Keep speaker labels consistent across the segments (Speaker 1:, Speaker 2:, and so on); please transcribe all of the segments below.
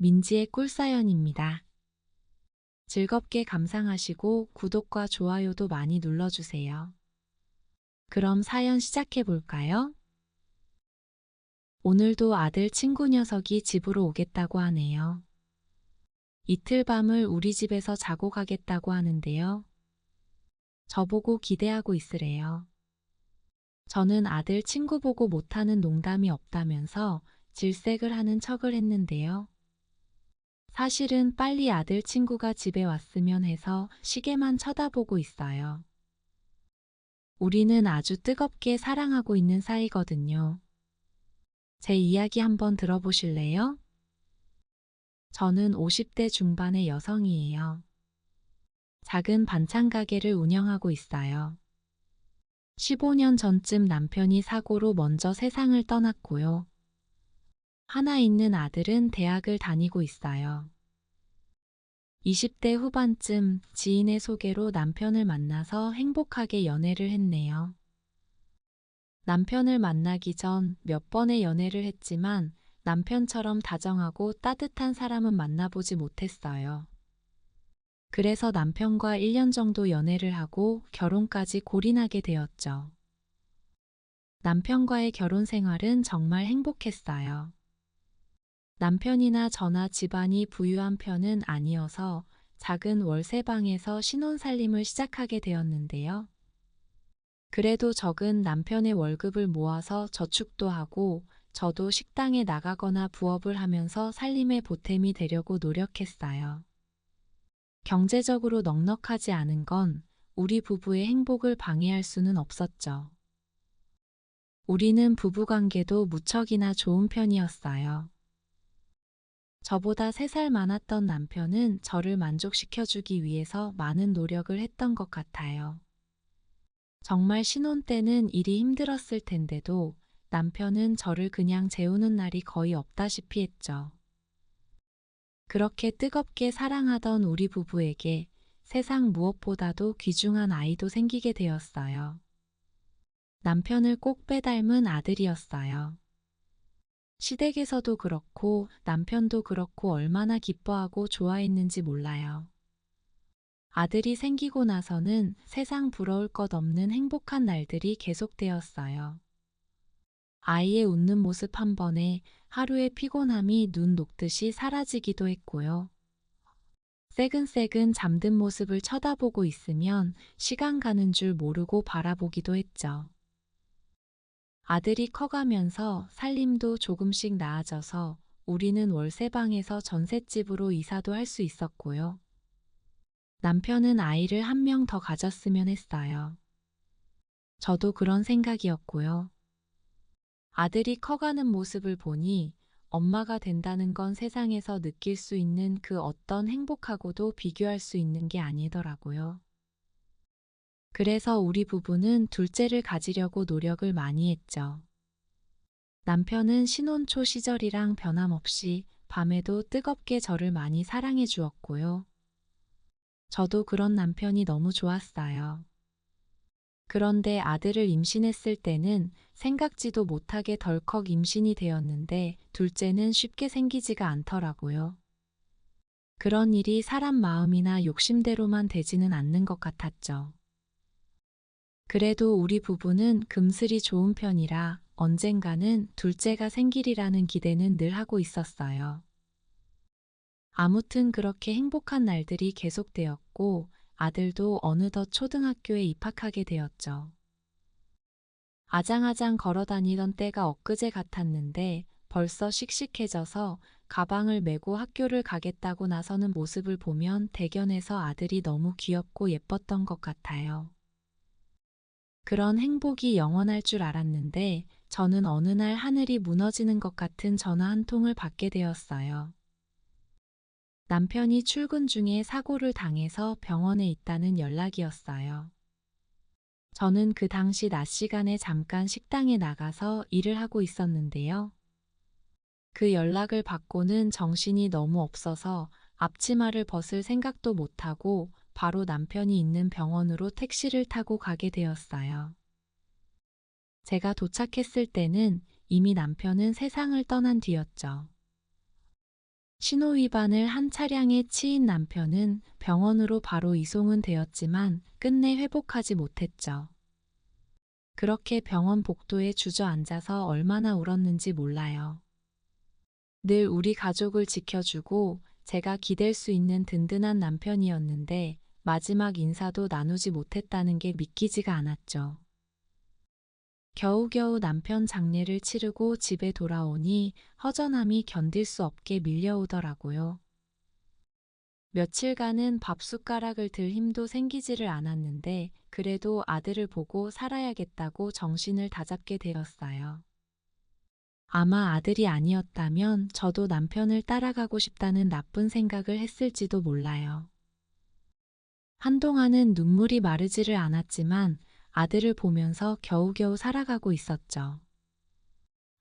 Speaker 1: 민지의 꿀사연입니다. 즐겁게 감상하시고 구독과 좋아요도 많이 눌러주세요. 그럼 사연 시작해 볼까요? 오늘도 아들 친구 녀석이 집으로 오겠다고 하네요. 이틀 밤을 우리 집에서 자고 가겠다고 하는데요. 저보고 기대하고 있으래요. 저는 아들 친구 보고 못하는 농담이 없다면서 질색을 하는 척을 했는데요. 사실은 빨리 아들 친구가 집에 왔으면 해서 시계만 쳐다보고 있어요. 우리는 아주 뜨겁게 사랑하고 있는 사이거든요. 제 이야기 한번 들어보실래요? 저는 50대 중반의 여성이에요. 작은 반찬 가게를 운영하고 있어요. 15년 전쯤 남편이 사고로 먼저 세상을 떠났고요. 하나 있는 아들은 대학을 다니고 있어요. 20대 후반쯤 지인의 소개로 남편을 만나서 행복하게 연애를 했네요. 남편을 만나기 전 몇 번의 연애를 했지만 남편처럼 다정하고 따뜻한 사람은 만나보지 못했어요. 그래서 남편과 1년 정도 연애를 하고 결혼까지 골인하게 되었죠. 남편과의 결혼 생활은 정말 행복했어요. 남편이나 저나 집안이 부유한 편은 아니어서 작은 월세방에서 신혼살림을 시작하게 되었는데요. 그래도 적은 남편의 월급을 모아서 저축도 하고 저도 식당에 나가거나 부업을 하면서 살림의 보탬이 되려고 노력했어요. 경제적으로 넉넉하지 않은 건 우리 부부의 행복을 방해할 수는 없었죠. 우리는 부부관계도 무척이나 좋은 편이었어요. 저보다 3살 많았던 남편은 저를 만족시켜주기 위해서 많은 노력을 했던 것 같아요. 정말 신혼 때는 일이 힘들었을 텐데도 남편은 저를 그냥 재우는 날이 거의 없다시피 했죠. 그렇게 뜨겁게 사랑하던 우리 부부에게 세상 무엇보다도 귀중한 아이도 생기게 되었어요. 남편을 꼭 빼닮은 아들이었어요. 시댁에서도 그렇고 남편도 그렇고 얼마나 기뻐하고 좋아했는지 몰라요. 아들이 생기고 나서는 세상 부러울 것 없는 행복한 날들이 계속되었어요. 아이의 웃는 모습 한 번에 하루의 피곤함이 눈 녹듯이 사라지기도 했고요. 새근새근 잠든 모습을 쳐다보고 있으면 시간 가는 줄 모르고 바라보기도 했죠. 아들이 커가면서 살림도 조금씩 나아져서 우리는 월세방에서 전셋집으로 이사도 할 수 있었고요. 남편은 아이를 한 명 더 가졌으면 했어요. 저도 그런 생각이었고요. 아들이 커가는 모습을 보니 엄마가 된다는 건 세상에서 느낄 수 있는 그 어떤 행복하고도 비교할 수 있는 게 아니더라고요. 그래서 우리 부부는 둘째를 가지려고 노력을 많이 했죠. 남편은 신혼 초 시절이랑 변함없이 밤에도 뜨겁게 저를 많이 사랑해 주었고요. 저도 그런 남편이 너무 좋았어요. 그런데 아들을 임신했을 때는 생각지도 못하게 덜컥 임신이 되었는데 둘째는 쉽게 생기지가 않더라고요. 그런 일이 사람 마음이나 욕심대로만 되지는 않는 것 같았죠. 그래도 우리 부부는 금슬이 좋은 편이라 언젠가는 둘째가 생기리라는 기대는 늘 하고 있었어요. 아무튼 그렇게 행복한 날들이 계속되었고 아들도 어느덧 초등학교에 입학하게 되었죠. 아장아장 걸어 다니던 때가 엊그제 같았는데 벌써 씩씩해져서 가방을 메고 학교를 가겠다고 나서는 모습을 보면 대견해서 아들이 너무 귀엽고 예뻤던 것 같아요. 그런 행복이 영원할 줄 알았는데 저는 어느 날 하늘이 무너지는 것 같은 전화 한 통을 받게 되었어요. 남편이 출근 중에 사고를 당해서 병원에 있다는 연락이었어요. 저는 그 당시 낮 시간에 잠깐 식당에 나가서 일을 하고 있었는데요. 그 연락을 받고는 정신이 너무 없어서 앞치마를 벗을 생각도 못하고 바로 남편이 있는 병원으로 택시를 타고 가게 되었어요. 제가 도착했을 때는 이미 남편은 세상을 떠난 뒤였죠. 신호위반을 한 차량에 치인 남편은 병원으로 바로 이송은 되었지만 끝내 회복하지 못했죠. 그렇게 병원 복도에 주저앉아서 얼마나 울었는지 몰라요. 늘 우리 가족을 지켜주고 제가 기댈 수 있는 든든한 남편이었는데 마지막 인사도 나누지 못했다는 게 믿기지가 않았죠. 겨우겨우 남편 장례를 치르고 집에 돌아오니 허전함이 견딜 수 없게 밀려오더라고요. 며칠간은 밥숟가락을 들 힘도 생기지를 않았는데 그래도 아들을 보고 살아야겠다고 정신을 다잡게 되었어요. 아마 아들이 아니었다면 저도 남편을 따라가고 싶다는 나쁜 생각을 했을지도 몰라요. 한동안은 눈물이 마르지를 않았지만 아들을 보면서 겨우겨우 살아가고 있었죠.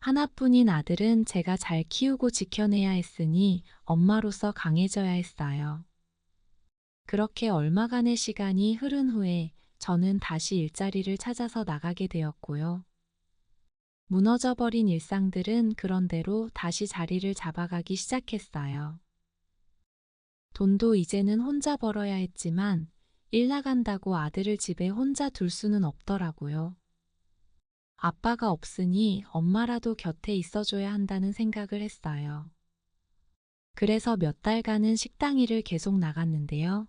Speaker 1: 하나뿐인 아들은 제가 잘 키우고 지켜내야 했으니 엄마로서 강해져야 했어요. 그렇게 얼마간의 시간이 흐른 후에 저는 다시 일자리를 찾아서 나가게 되었고요. 무너져버린 일상들은 그런대로 다시 자리를 잡아가기 시작했어요. 돈도 이제는 혼자 벌어야 했지만 일 나간다고 아들을 집에 혼자 둘 수는 없더라고요. 아빠가 없으니 엄마라도 곁에 있어줘야 한다는 생각을 했어요. 그래서 몇 달간은 식당 일을 계속 나갔는데요.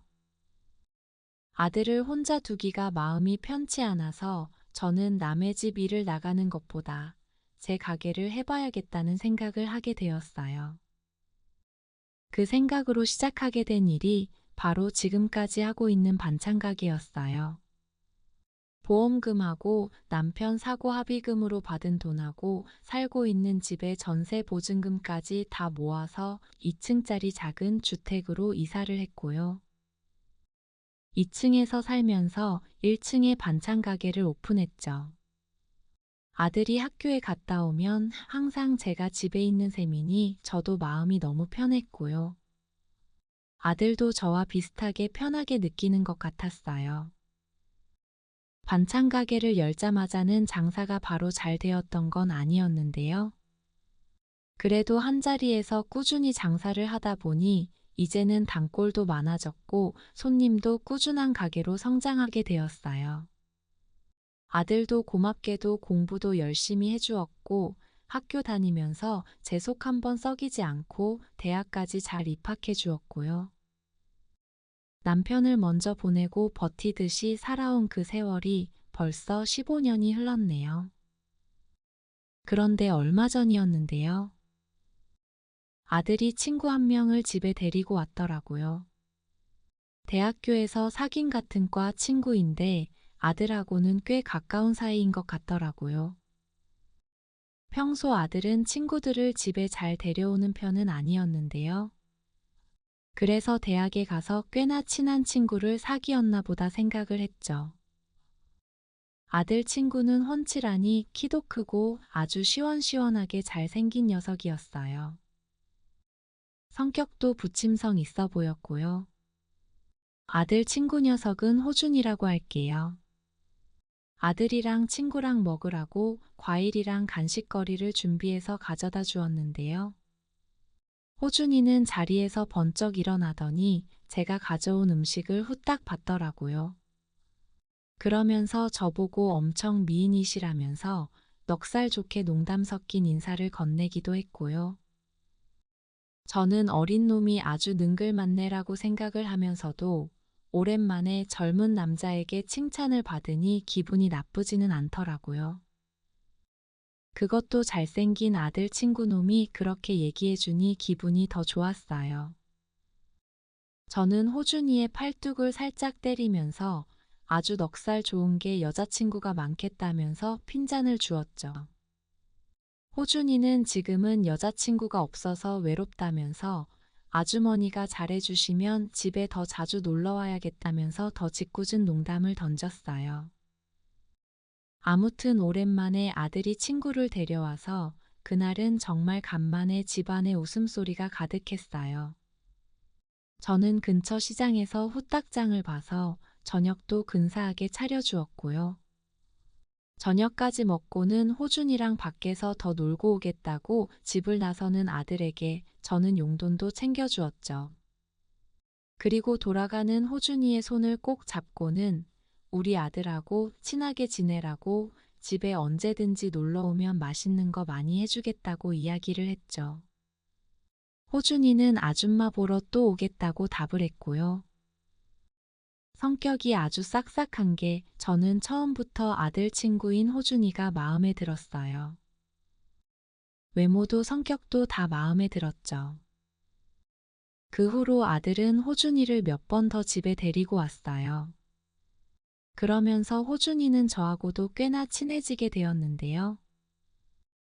Speaker 1: 아들을 혼자 두기가 마음이 편치 않아서 저는 남의 집 일을 나가는 것보다 제 가게를 해봐야겠다는 생각을 하게 되었어요. 그 생각으로 시작하게 된 일이 바로 지금까지 하고 있는 반찬 가게였어요. 보험금하고 남편 사고 합의금으로 받은 돈하고 살고 있는 집의 전세 보증금까지 다 모아서 2층짜리 작은 주택으로 이사를 했고요. 2층에서 살면서 1층에 반찬 가게를 오픈했죠. 아들이 학교에 갔다 오면 항상 제가 집에 있는 셈이니 저도 마음이 너무 편했고요. 아들도 저와 비슷하게 편하게 느끼는 것 같았어요. 반찬 가게를 열자마자는 장사가 바로 잘 되었던 건 아니었는데요. 그래도 한자리에서 꾸준히 장사를 하다 보니 이제는 단골도 많아졌고 손님도 꾸준한 가게로 성장하게 되었어요. 아들도 고맙게도 공부도 열심히 해주었고 학교 다니면서 제 속 한번 썩이지 않고 대학까지 잘 입학해 주었고요. 남편을 먼저 보내고 버티듯이 살아온 그 세월이 벌써 15년이 흘렀네요. 그런데 얼마 전이었는데요. 아들이 친구 한 명을 집에 데리고 왔더라고요. 대학교에서 사귄 같은 과 친구인데 아들하고는 꽤 가까운 사이인 것 같더라고요. 평소 아들은 친구들을 집에 잘 데려오는 편은 아니었는데요. 그래서 대학에 가서 꽤나 친한 친구를 사귀었나 보다 생각을 했죠. 아들 친구는 훤칠하니 키도 크고 아주 시원시원하게 잘생긴 녀석이었어요. 성격도 부침성 있어 보였고요. 아들 친구 녀석은 호준이라고 할게요. 아들이랑 친구랑 먹으라고 과일이랑 간식거리를 준비해서 가져다 주었는데요. 호준이는 자리에서 번쩍 일어나더니 제가 가져온 음식을 후딱 받더라고요. 그러면서 저보고 엄청 미인이시라면서 넉살 좋게 농담 섞인 인사를 건네기도 했고요. 저는 어린 놈이 아주 능글맞네라고 생각을 하면서도 오랜만에 젊은 남자에게 칭찬을 받으니 기분이 나쁘지는 않더라고요. 그것도 잘생긴 아들 친구 놈이 그렇게 얘기해주니 기분이 더 좋았어요. 저는 호준이의 팔뚝을 살짝 때리면서 아주 넉살 좋은 게 여자친구가 많겠다면서 핀잔을 주었죠. 호준이는 지금은 여자친구가 없어서 외롭다면서 아주머니가 잘해주시면 집에 더 자주 놀러와야겠다면서 더 짓궂은 농담을 던졌어요. 아무튼 오랜만에 아들이 친구를 데려와서 그날은 정말 간만에 집안에 웃음소리가 가득했어요. 저는 근처 시장에서 후딱장을 봐서 저녁도 근사하게 차려주었고요. 저녁까지 먹고는 호준이랑 밖에서 더 놀고 오겠다고 집을 나서는 아들에게 저는 용돈도 챙겨주었죠. 그리고 돌아가는 호준이의 손을 꼭 잡고는 우리 아들하고 친하게 지내라고 집에 언제든지 놀러 오면 맛있는 거 많이 해주겠다고 이야기를 했죠. 호준이는 아줌마 보러 또 오겠다고 답을 했고요. 성격이 아주 싹싹한 게 저는 처음부터 아들 친구인 호준이가 마음에 들었어요. 외모도 성격도 다 마음에 들었죠. 그 후로 아들은 호준이를 몇 번 더 집에 데리고 왔어요. 그러면서 호준이는 저하고도 꽤나 친해지게 되었는데요.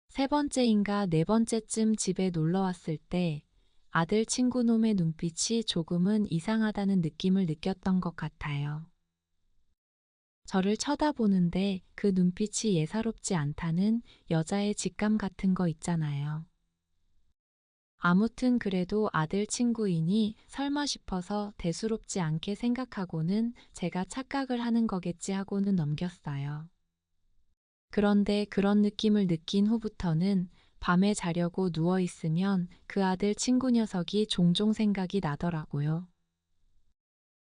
Speaker 1: 세 번째인가 네 번째쯤 집에 놀러 왔을 때 아들 친구 놈의 눈빛이 조금은 이상하다는 느낌을 느꼈던 것 같아요. 저를 쳐다보는데 그 눈빛이 예사롭지 않다는 여자의 직감 같은 거 있잖아요. 아무튼 그래도 아들 친구이니 설마 싶어서 대수롭지 않게 생각하고는 제가 착각을 하는 거겠지 하고는 넘겼어요. 그런데 그런 느낌을 느낀 후부터는 밤에 자려고 누워있으면 그 아들 친구 녀석이 종종 생각이 나더라고요.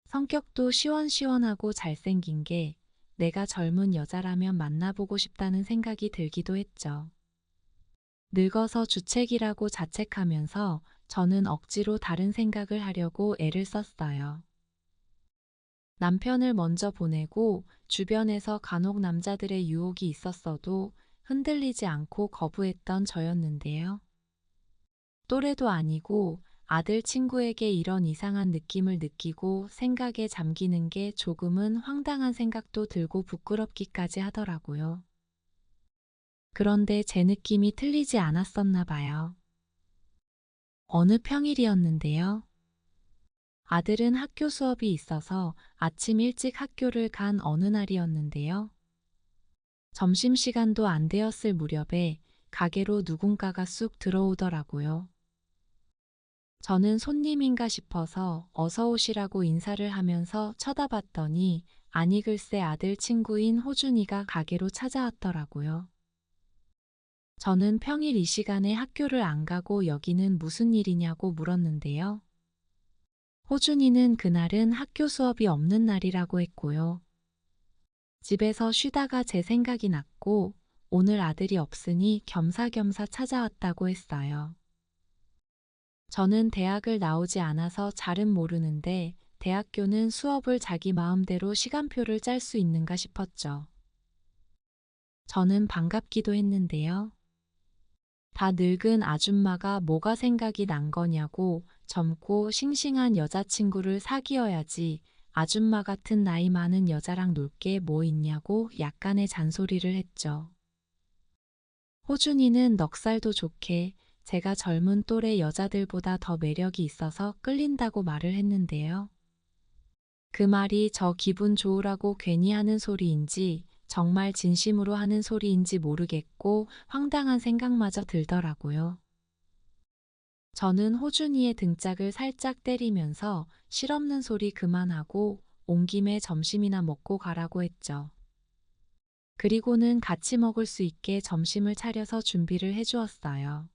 Speaker 1: 성격도 시원시원하고 잘생긴 게 내가 젊은 여자라면 만나보고 싶다는 생각이 들기도 했죠. 늙어서 주책이라고 자책하면서 저는 억지로 다른 생각을 하려고 애를 썼어요. 남편을 먼저 보내고 주변에서 간혹 남자들의 유혹이 있었어도 흔들리지 않고 거부했던 저였는데요. 또래도 아니고 아들 친구에게 이런 이상한 느낌을 느끼고 생각에 잠기는 게 조금은 황당한 생각도 들고 부끄럽기까지 하더라고요. 그런데 제 느낌이 틀리지 않았었나 봐요. 어느 평일이었는데요. 아들은 학교 수업이 있어서 아침 일찍 학교를 간 어느 날이었는데요. 점심시간도 안 되었을 무렵에 가게로 누군가가 쑥 들어오더라고요. 저는 손님인가 싶어서 어서 오시라고 인사를 하면서 쳐다봤더니 아니 글쎄 아들 친구인 호준이가 가게로 찾아왔더라고요. 저는 평일 이 시간에 학교를 안 가고 여기는 무슨 일이냐고 물었는데요. 호준이는 그날은 학교 수업이 없는 날이라고 했고요. 집에서 쉬다가 제 생각이 났고 오늘 아들이 없으니 겸사겸사 찾아왔다고 했어요. 저는 대학을 나오지 않아서 잘은 모르는데 대학교는 수업을 자기 마음대로 시간표를 짤 수 있는가 싶었죠. 저는 반갑기도 했는데요. 다 늙은 아줌마가 뭐가 생각이 난 거냐고 젊고 싱싱한 여자친구를 사귀어야지 아줌마 같은 나이 많은 여자랑 놀 게 뭐 있냐고 약간의 잔소리를 했죠. 호준이는 넉살도 좋게 제가 젊은 또래 여자들보다 더 매력이 있어서 끌린다고 말을 했는데요. 그 말이 저 기분 좋으라고 괜히 하는 소리인지 정말 진심으로 하는 소리인지 모르겠고 황당한 생각마저 들더라고요. 저는 호준이의 등짝을 살짝 때리면서 실없는 소리 그만하고 온 김에 점심이나 먹고 가라고 했죠. 그리고는 같이 먹을 수 있게 점심을 차려서 준비를 해주었어요.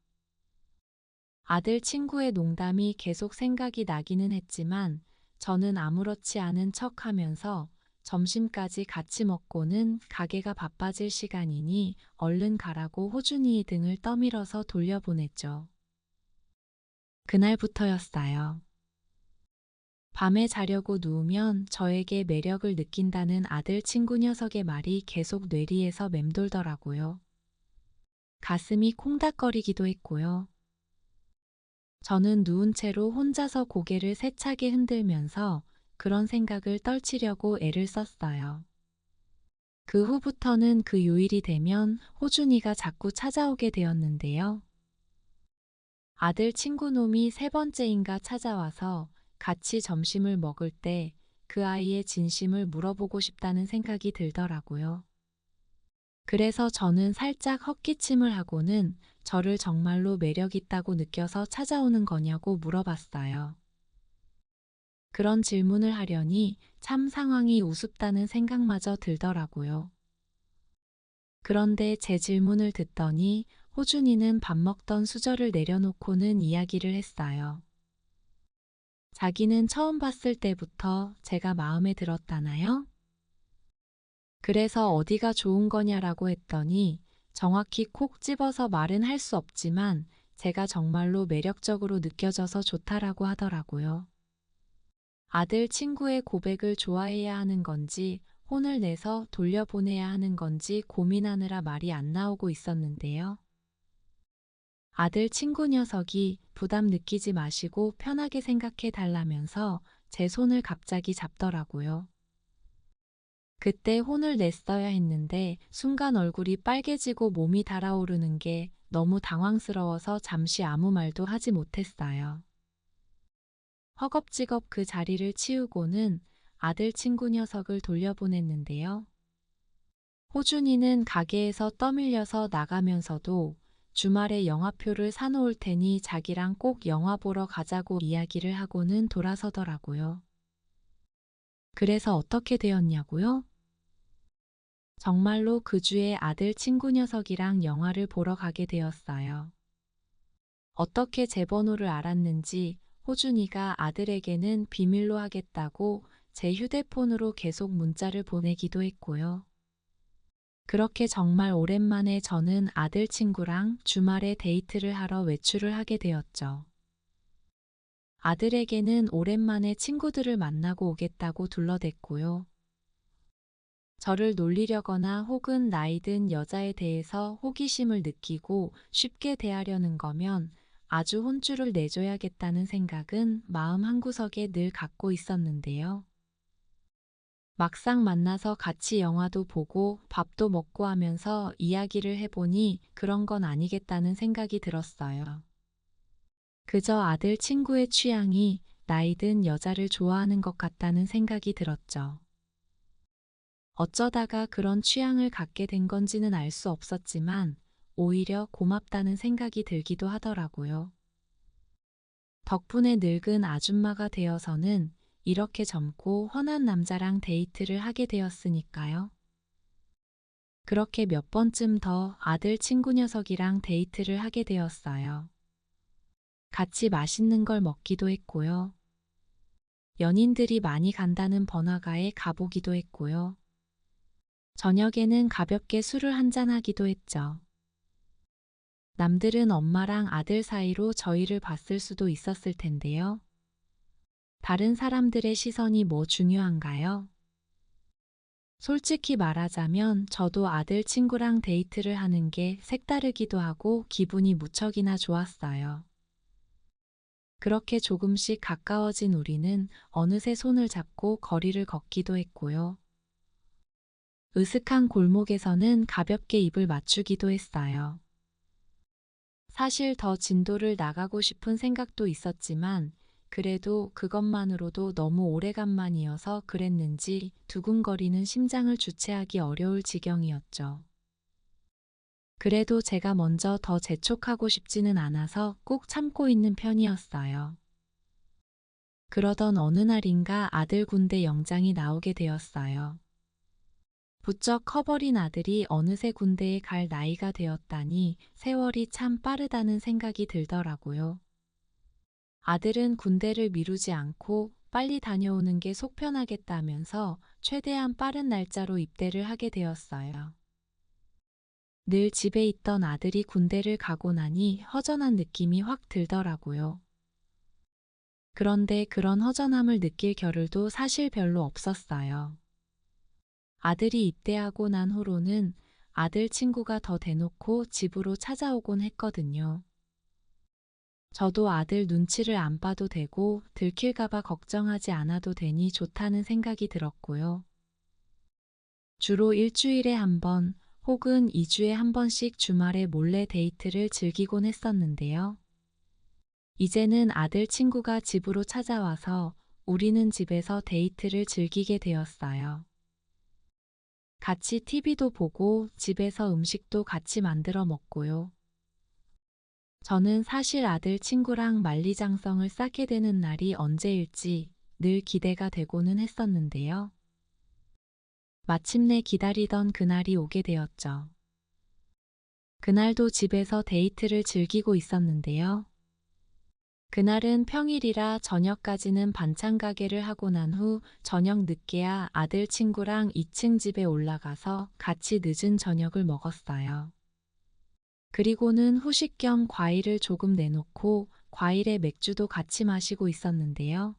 Speaker 1: 아들 친구의 농담이 계속 생각이 나기는 했지만 저는 아무렇지 않은 척 하면서 점심까지 같이 먹고는 가게가 바빠질 시간이니 얼른 가라고 호준이의 등을 떠밀어서 돌려보냈죠. 그날부터였어요. 밤에 자려고 누우면 저에게 매력을 느낀다는 아들 친구 녀석의 말이 계속 뇌리에서 맴돌더라고요. 가슴이 콩닥거리기도 했고요. 저는 누운 채로 혼자서 고개를 세차게 흔들면서 그런 생각을 떨치려고 애를 썼어요. 그 후부터는 그 요일이 되면 호준이가 자꾸 찾아오게 되었는데요. 아들 친구 놈이 세 번째인가 찾아와서 같이 점심을 먹을 때 그 아이의 진심을 물어보고 싶다는 생각이 들더라고요. 그래서 저는 살짝 헛기침을 하고는 저를 정말로 매력 있다고 느껴서 찾아오는 거냐고 물어봤어요. 그런 질문을 하려니 참 상황이 우습다는 생각마저 들더라고요. 그런데 제 질문을 듣더니 호준이는 밥 먹던 수저를 내려놓고는 이야기를 했어요. 자기는 처음 봤을 때부터 제가 마음에 들었다나요? 그래서 어디가 좋은 거냐라고 했더니 정확히 콕 집어서 말은 할 수 없지만 제가 정말로 매력적으로 느껴져서 좋다라고 하더라고요. 아들 친구의 고백을 좋아해야 하는 건지 혼을 내서 돌려보내야 하는 건지 고민하느라 말이 안 나오고 있었는데요. 아들 친구 녀석이 부담 느끼지 마시고 편하게 생각해 달라면서 제 손을 갑자기 잡더라고요. 그때 혼을 냈어야 했는데 순간 얼굴이 빨개지고 몸이 달아오르는 게 너무 당황스러워서 잠시 아무 말도 하지 못했어요. 허겁지겁 그 자리를 치우고는 아들 친구 녀석을 돌려보냈는데요. 호준이는 가게에서 떠밀려서 나가면서도 주말에 영화표를 사놓을 테니 자기랑 꼭 영화 보러 가자고 이야기를 하고는 돌아서더라고요. 그래서 어떻게 되었냐고요? 정말로 그 주에 아들 친구 녀석이랑 영화를 보러 가게 되었어요. 어떻게 제 번호를 알았는지 호준이가 아들에게는 비밀로 하겠다고 제 휴대폰으로 계속 문자를 보내기도 했고요. 그렇게 정말 오랜만에 저는 아들 친구랑 주말에 데이트를 하러 외출을 하게 되었죠. 아들에게는 오랜만에 친구들을 만나고 오겠다고 둘러댔고요. 저를 놀리려거나 혹은 나이 든 여자에 대해서 호기심을 느끼고 쉽게 대하려는 거면 아주 혼쭐을 내줘야겠다는 생각은 마음 한구석에 늘 갖고 있었는데요. 막상 만나서 같이 영화도 보고 밥도 먹고 하면서 이야기를 해보니 그런 건 아니겠다는 생각이 들었어요. 그저 아들 친구의 취향이 나이 든 여자를 좋아하는 것 같다는 생각이 들었죠. 어쩌다가 그런 취향을 갖게 된 건지는 알 수 없었지만 오히려 고맙다는 생각이 들기도 하더라고요. 덕분에 늙은 아줌마가 되어서는 이렇게 젊고 훤한 남자랑 데이트를 하게 되었으니까요. 그렇게 몇 번쯤 더 아들 친구 녀석이랑 데이트를 하게 되었어요. 같이 맛있는 걸 먹기도 했고요. 연인들이 많이 간다는 번화가에 가보기도 했고요. 저녁에는 가볍게 술을 한잔하기도 했죠. 남들은 엄마랑 아들 사이로 저희를 봤을 수도 있었을 텐데요. 다른 사람들의 시선이 뭐 중요한가요? 솔직히 말하자면 저도 아들 친구랑 데이트를 하는 게 색다르기도 하고 기분이 무척이나 좋았어요. 그렇게 조금씩 가까워진 우리는 어느새 손을 잡고 거리를 걷기도 했고요. 으슥한 골목에서는 가볍게 입을 맞추기도 했어요. 사실 더 진도를 나가고 싶은 생각도 있었지만 그래도 그것만으로도 너무 오래간만이어서 그랬는지 두근거리는 심장을 주체하기 어려울 지경이었죠. 그래도 제가 먼저 더 재촉하고 싶지는 않아서 꾹 참고 있는 편이었어요. 그러던 어느 날인가 아들 군대 영장이 나오게 되었어요. 부쩍 커버린 아들이 어느새 군대에 갈 나이가 되었다니 세월이 참 빠르다는 생각이 들더라고요. 아들은 군대를 미루지 않고 빨리 다녀오는 게 속 편하겠다면서 최대한 빠른 날짜로 입대를 하게 되었어요. 늘 집에 있던 아들이 군대를 가고 나니 허전한 느낌이 확 들더라고요. 그런데 그런 허전함을 느낄 겨를도 사실 별로 없었어요. 아들이 입대하고 난 후로는 아들 친구가 더 대놓고 집으로 찾아오곤 했거든요. 저도 아들 눈치를 안 봐도 되고 들킬까봐 걱정하지 않아도 되니 좋다는 생각이 들었고요. 주로 일주일에 한 번 혹은 2주에 한 번씩 주말에 몰래 데이트를 즐기곤 했었는데요. 이제는 아들 친구가 집으로 찾아와서 우리는 집에서 데이트를 즐기게 되었어요. 같이 TV도 보고 집에서 음식도 같이 만들어 먹고요. 저는 사실 아들 친구랑 만리장성을 쌓게 되는 날이 언제일지 늘 기대가 되고는 했었는데요. 마침내 기다리던 그날이 오게 되었죠. 그날도 집에서 데이트를 즐기고 있었는데요. 그날은 평일이라 저녁까지는 반찬 가게를 하고 난 후 저녁 늦게야 아들 친구랑 2층 집에 올라가서 같이 늦은 저녁을 먹었어요. 그리고는 후식 겸 과일을 조금 내놓고 과일에 맥주도 같이 마시고 있었는데요.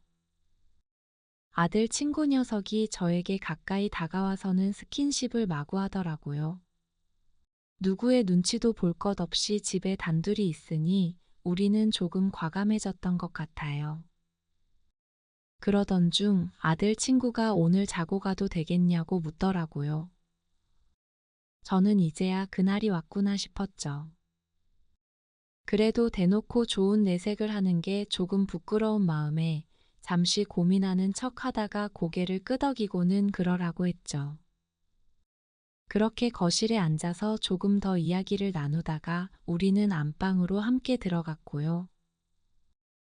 Speaker 1: 아들 친구 녀석이 저에게 가까이 다가와서는 스킨십을 마구 하더라고요. 누구의 눈치도 볼 것 없이 집에 단둘이 있으니 우리는 조금 과감해졌던 것 같아요. 그러던 중 아들 친구가 오늘 자고 가도 되겠냐고 묻더라고요. 저는 이제야 그날이 왔구나 싶었죠. 그래도 대놓고 좋은 내색을 하는 게 조금 부끄러운 마음에 잠시 고민하는 척 하다가 고개를 끄덕이고는 그러라고 했죠. 그렇게 거실에 앉아서 조금 더 이야기를 나누다가 우리는 안방으로 함께 들어갔고요.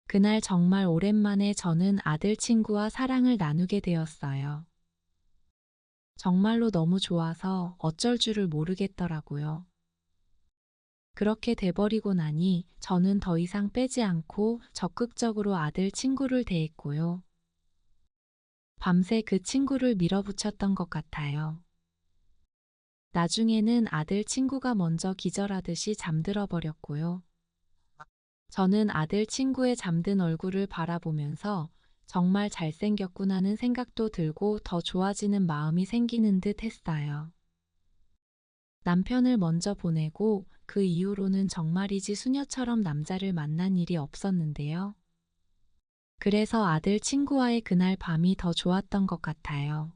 Speaker 1: 그날 정말 오랜만에 저는 아들 친구와 사랑을 나누게 되었어요. 정말로 너무 좋아서 어쩔 줄을 모르겠더라고요. 그렇게 돼버리고 나니 저는 더 이상 빼지 않고 적극적으로 아들 친구를 대했고요. 밤새 그 친구를 밀어붙였던 것 같아요. 나중에는 아들 친구가 먼저 기절하듯이 잠들어 버렸고요. 저는 아들 친구의 잠든 얼굴을 바라보면서 정말 잘생겼구나는 생각도 들고 더 좋아지는 마음이 생기는 듯 했어요. 남편을 먼저 보내고 그 이후로는 정말이지 수녀처럼 남자를 만난 일이 없었는데요. 그래서 아들 친구와의 그날 밤이 더 좋았던 것 같아요.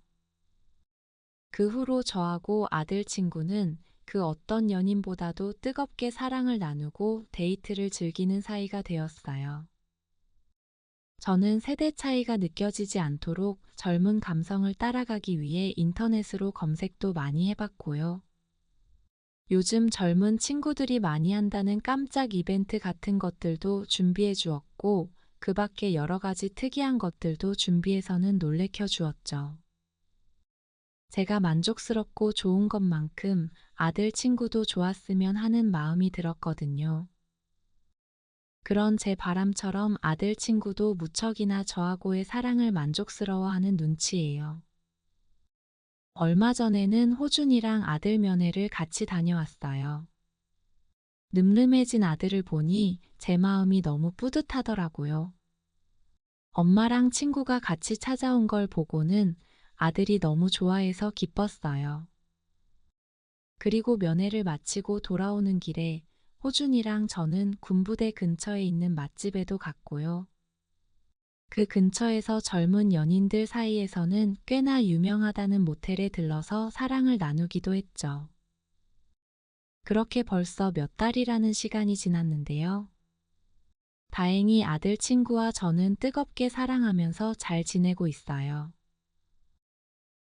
Speaker 1: 그 후로 저하고 아들 친구는 그 어떤 연인보다도 뜨겁게 사랑을 나누고 데이트를 즐기는 사이가 되었어요. 저는 세대 차이가 느껴지지 않도록 젊은 감성을 따라가기 위해 인터넷으로 검색도 많이 해봤고요. 요즘 젊은 친구들이 많이 한다는 깜짝 이벤트 같은 것들도 준비해 주었고, 그 밖에 여러 가지 특이한 것들도 준비해서는 놀래켜 주었죠. 제가 만족스럽고 좋은 것만큼 아들 친구도 좋았으면 하는 마음이 들었거든요. 그런 제 바람처럼 아들 친구도 무척이나 저하고의 사랑을 만족스러워하는 눈치예요. 얼마 전에는 호준이랑 아들 면회를 같이 다녀왔어요. 늠름해진 아들을 보니 제 마음이 너무 뿌듯하더라고요. 엄마랑 친구가 같이 찾아온 걸 보고는 아들이 너무 좋아해서 기뻤어요. 그리고 면회를 마치고 돌아오는 길에 호준이랑 저는 군부대 근처에 있는 맛집에도 갔고요. 그 근처에서 젊은 연인들 사이에서는 꽤나 유명하다는 모텔에 들러서 사랑을 나누기도 했죠. 그렇게 벌써 몇 달이라는 시간이 지났는데요. 다행히 아들 친구와 저는 뜨겁게 사랑하면서 잘 지내고 있어요.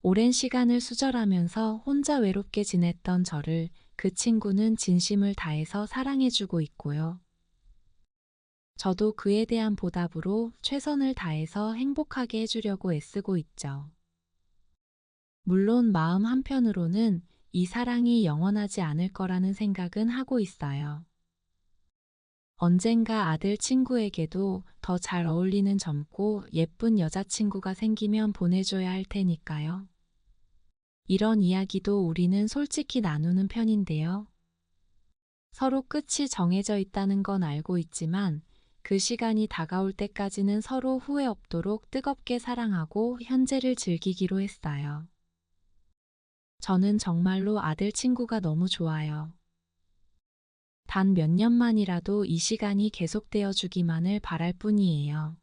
Speaker 1: 오랜 시간을 수절하면서 혼자 외롭게 지냈던 저를 그 친구는 진심을 다해서 사랑해주고 있고요. 저도 그에 대한 보답으로 최선을 다해서 행복하게 해주려고 애쓰고 있죠. 물론 마음 한편으로는 이 사랑이 영원하지 않을 거라는 생각은 하고 있어요. 언젠가 아들 친구에게도 더 잘 어울리는 젊고 예쁜 여자친구가 생기면 보내줘야 할 테니까요. 이런 이야기도 우리는 솔직히 나누는 편인데요. 서로 끝이 정해져 있다는 건 알고 있지만 그 시간이 다가올 때까지는 서로 후회 없도록 뜨겁게 사랑하고 현재를 즐기기로 했어요. 저는 정말로 아들 친구가 너무 좋아요. 단 몇 년만이라도 이 시간이 계속되어 주기만을 바랄 뿐이에요.